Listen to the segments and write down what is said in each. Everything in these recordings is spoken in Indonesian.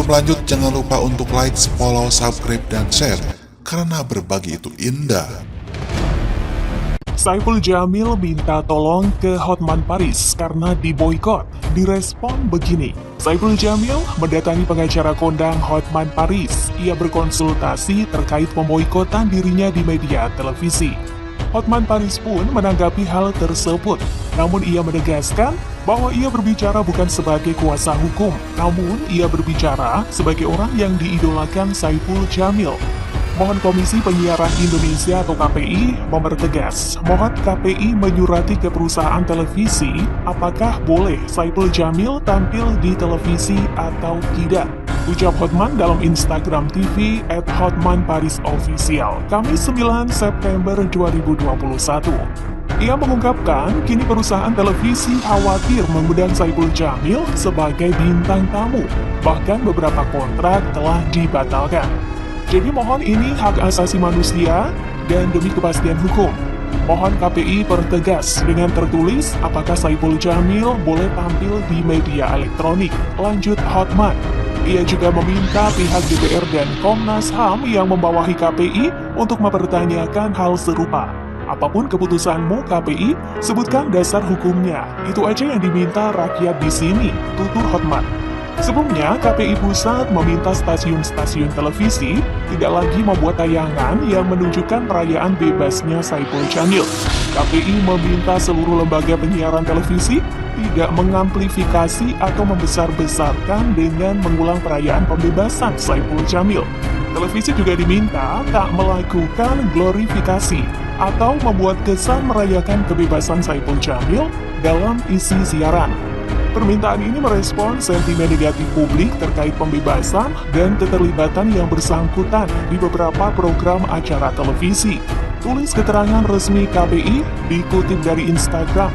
lanjut, jangan lupa untuk like, follow, subscribe, dan share, karena berbagi itu indah. Saiful Jamil minta tolong ke Hotman Paris karena diboykot. Direspon begini, Saiful Jamil mendatangi pengacara kondang Hotman Paris. Ia berkonsultasi terkait pemboikotan dirinya di media televisi. Hotman Paris pun menanggapi hal tersebut, namun ia menegaskan bahwa ia berbicara bukan sebagai kuasa hukum, namun ia berbicara sebagai orang yang diidolakan Saiful Jamil. Mohon Komisi Penyiaran Indonesia atau KPI mempertegas, mohon KPI menyurati ke perusahaan televisi apakah boleh Saiful Jamil tampil di televisi atau tidak. Ucap Hotman dalam Instagram TV @HotmanParisOfficial, Kamis 9 September 2021. Ia mengungkapkan, kini perusahaan televisi khawatir mengundang Saiful Jamil sebagai bintang tamu. Bahkan beberapa kontrak telah dibatalkan. Jadi mohon ini hak asasi manusia dan demi kepastian hukum. Mohon KPI pertegas dengan tertulis apakah Saiful Jamil boleh tampil di media elektronik. Lanjut Hotman. Ia juga meminta pihak DPR dan Komnas HAM yang membawahi KPI untuk mempertanyakan hal serupa. Apapun keputusanmu KPI, sebutkan dasar hukumnya. Itu aja yang diminta rakyat di sini, tutur Hotman. Sebelumnya, KPI Pusat meminta stasiun-stasiun televisi tidak lagi membuat tayangan yang menunjukkan perayaan bebasnya Saiful Jamil. KPI meminta seluruh lembaga penyiaran televisi tidak mengamplifikasi atau membesar-besarkan dengan mengulang perayaan pembebasan Saiful Jamil. Televisi juga diminta tak melakukan glorifikasi atau membuat kesan merayakan kebebasan Saiful Jamil dalam isi siaran. Permintaan ini merespon sentimen negatif publik terkait pembebasan dan keterlibatan yang bersangkutan di beberapa program acara televisi. Tulis keterangan resmi KPI dikutip dari Instagram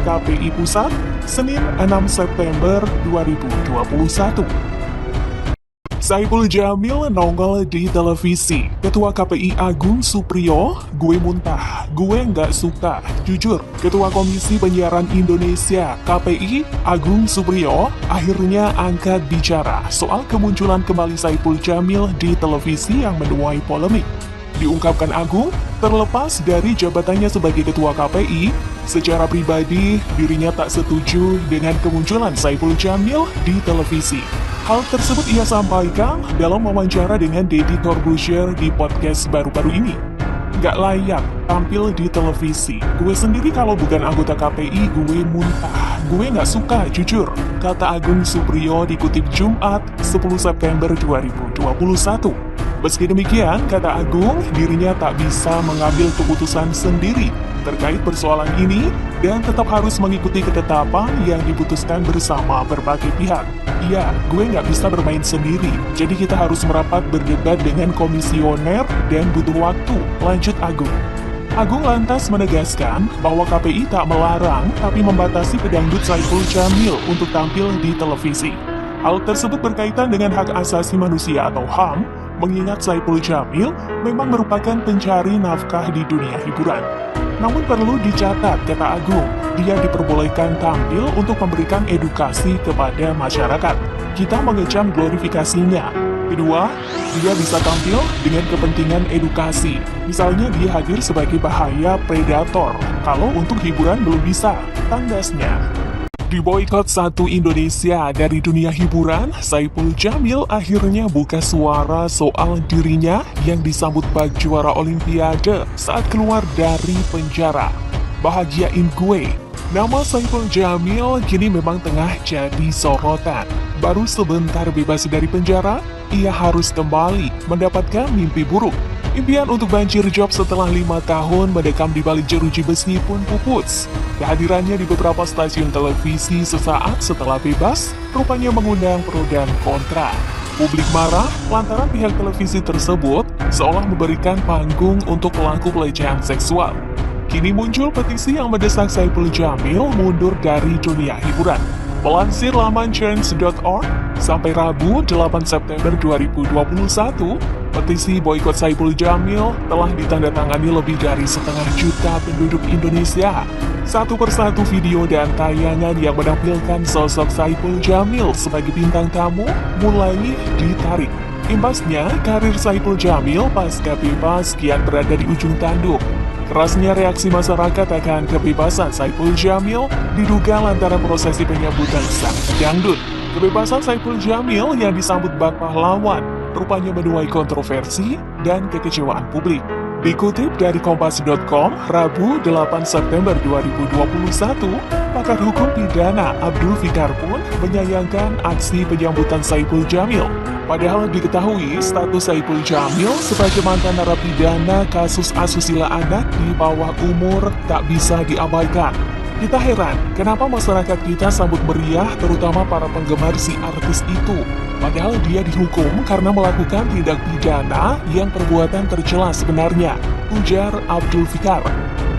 @KPI_Pusat, Senin 6 September 2021. Saiful Jamil nongol di televisi. Ketua KPI Agung Supriyo, gue muntah, gue nggak suka, jujur. Ketua Komisi Penyiaran Indonesia KPI Agung Supriyo akhirnya angkat bicara soal kemunculan kembali Saiful Jamil di televisi yang menuai polemik. Diungkapkan Agung, terlepas dari jabatannya sebagai Ketua KPI, secara pribadi dirinya tak setuju dengan kemunculan Saiful Jamil di televisi. Hal tersebut ia sampaikan dalam wawancara dengan Deddy Corbuzier di podcast baru-baru ini. Gak layak tampil di televisi. Gue sendiri kalau bukan anggota KPI, gue muntah. Gue gak suka, jujur, kata Agung Supriyo dikutip Jumat 10 September 2021. Meski demikian, kata Agung, dirinya tak bisa mengambil keputusan sendiri terkait persoalan ini dan tetap harus mengikuti ketetapan yang diputuskan bersama berbagai pihak. Iya, gue nggak bisa bermain sendiri, jadi kita harus merapat berdebat dengan komisioner dan butuh waktu, lanjut Agung. Agung lantas menegaskan bahwa KPI tak melarang tapi membatasi pedangdut Saiful Jamil untuk tampil di televisi. Hal tersebut berkaitan dengan hak asasi manusia atau HAM, mengingat Saiful Jamil memang merupakan pencari nafkah di dunia hiburan. Namun perlu dicatat, kata Agung, dia diperbolehkan tampil untuk memberikan edukasi kepada masyarakat. Kita mengecam glorifikasinya. Kedua, dia bisa tampil dengan kepentingan edukasi. Misalnya dia hadir sebagai bahaya predator, kalau untuk hiburan belum bisa, tandasnya. Diboykot satu Indonesia dari dunia hiburan, Saiful Jamil akhirnya buka suara soal dirinya yang disambut bak juara Olimpiade saat keluar dari penjara. Bahagiain gue. Nama Saiful Jamil kini memang tengah jadi sorotan. Baru sebentar bebas dari penjara, ia harus kembali mendapatkan mimpi buruk. Impian untuk banjir job setelah 5 tahun mendekam di balik jeruji besi pun pupus. Kehadirannya di beberapa stasiun televisi sesaat setelah bebas, rupanya mengundang pro dan kontra. Publik marah lantaran pihak televisi tersebut seolah memberikan panggung untuk pelaku pelecehan seksual. Kini muncul petisi yang mendesak Saiful Jamil mundur dari dunia hiburan. Melansir laman change.org, sampai Rabu 8 September 2021, Petisi boikot Saipul Jamil telah ditandatangani lebih dari 1,5 juta penduduk Indonesia. Satu persatu video dan tayangan yang menampilkan sosok Saipul Jamil sebagai bintang tamu mulai ditarik. Imbasnya, karir Saipul Jamil pasca bebas kian berada di ujung tanduk. Kerasnya reaksi masyarakat akan kebebasan Saipul Jamil diduga lantaran prosesi penyambutan sang dangdut. Kebebasan Saipul Jamil yang disambut bak pahlawan rupanya menuai kontroversi dan kekecewaan publik. Dikutip dari Kompas.com, Rabu 8 September 2021, pakar hukum pidana Abdul Fikar pun menyayangkan aksi penyambutan Saipul Jamil. Padahal diketahui status Saipul Jamil sebagai mantan narapidana kasus asusila anak di bawah umur tak bisa diabaikan. Kita heran, kenapa masyarakat kita sambut meriah terutama para penggemar si artis itu. Padahal dia dihukum karena melakukan tindak pidana yang perbuatan tercela sebenarnya, ujar Abdul Fikar.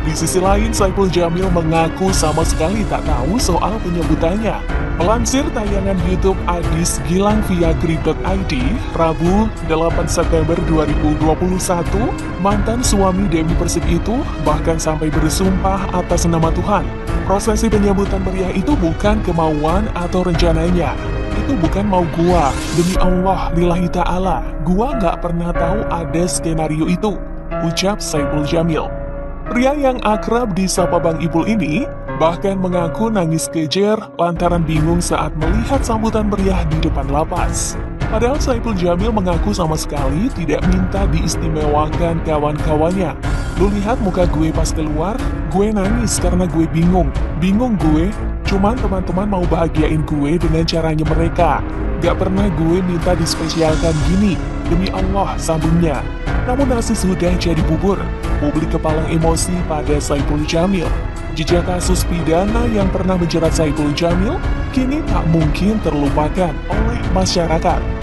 Di sisi lain, Saipul Jamil mengaku sama sekali tak tahu soal penyambutannya. Melansir tayangan YouTube Adis Gilang via Grip.id, Rabu 8 September 2021, mantan suami Dewi Persik itu bahkan sampai bersumpah atas nama Tuhan. Prosesi penyambutan meriah itu bukan kemauan atau rencananya. Itu bukan mau gua, demi Allah, lillahi ta'ala, gua nggak pernah tahu ada skenario itu, ucap Saipul Jamil. Pria yang akrab disapa Bang Ipul ini bahkan mengaku nangis kejer lantaran bingung saat melihat sambutan meriah di depan lapas. Padahal Saipul Jamil mengaku sama sekali tidak minta diistimewakan kawan-kawannya. Lu lihat muka gue pas keluar, gue nangis karena gue bingung. Bingung gue, cuman teman-teman mau bahagiain gue dengan caranya mereka. Gak pernah gue minta dispesialkan gini, demi Allah, sambungnya. Namun nasi sudah jadi bubur. Publik kepalang emosi pada Saipul Jamil. Jejak kasus pidana yang pernah menjerat Saipul Jamil kini tak mungkin terlupakan oleh masyarakat.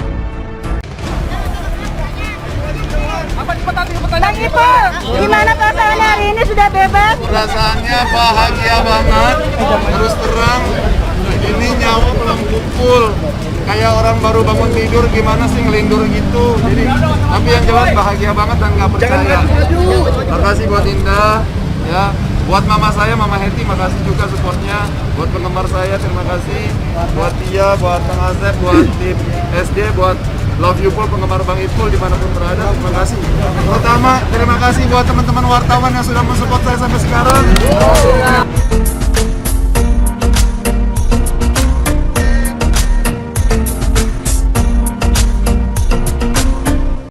Bang Ipul, gimana perasaan hari ini sudah bebas? Perasaannya bahagia banget, terus terang, ini nyawa belum kumpul. Kayak orang baru bangun tidur gimana sih ngelindur gitu. Jadi, tapi yang jelas bahagia banget dan gak percaya. Makasih buat Indah, ya. Buat mama saya, Mama Heti, makasih juga supportnya. Buat penggemar saya, terima kasih. Buat Tia, buat Kang Asep, buat tim SD, buat Love You Pul, penggemar Bang Ipul dimanapun berada, terima kasih. Pertama, terima kasih buat teman-teman wartawan yang sudah mensupport saya sampai sekarang.